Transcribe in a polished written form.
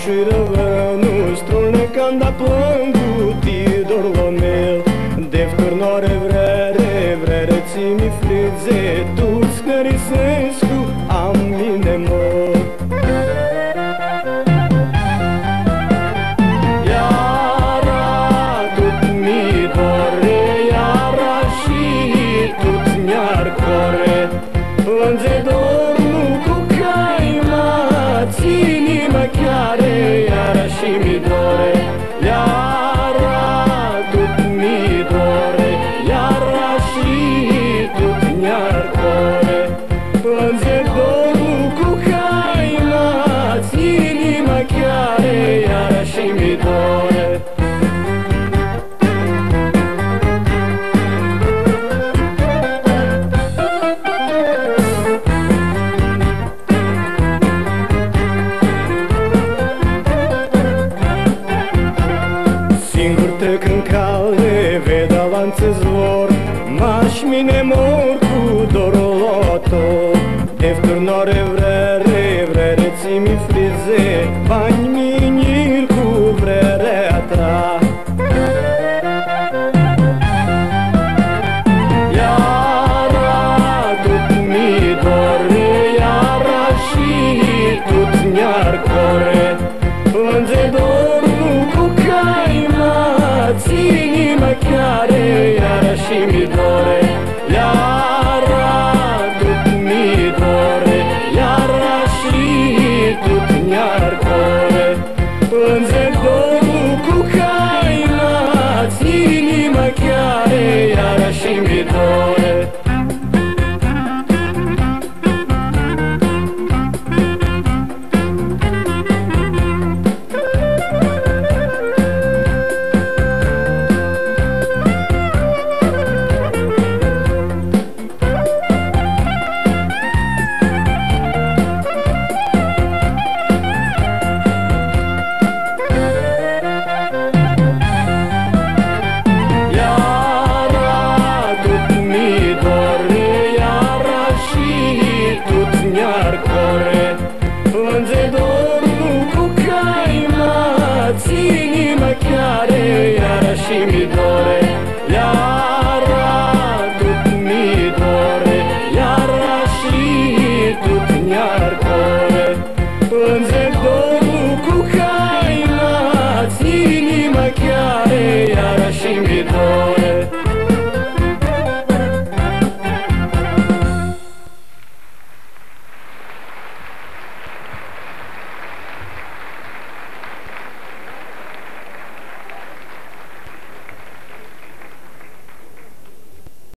și răvănu strunecanda plângu ti dorlomel de vturnore vrere ți-mi frize tu scarisescu am mine mor iara tut mi dore iara și tut mi-ar core plânge dormul cu caima ținima chiare iara și mi dore iara tut mi dore iara și tut mi-ar core plânge dormul cu caima ținima chiare iara și mi dore Când calde veda lanțe zvor maș mine mor cu doroloto de vturnore vrere ți-mi frize bani minir cu vrerea ta iara tut mi dore iara și tut mi-ar core plânge dormul cu caima ținima chiare iara și mi dore iara tut mi dore iara și tut mi-ar core plânge dormul cu caima ținima chiare iara și mi dore mi-ar core plânge dormul cu caima ținima chiare iara și mi dore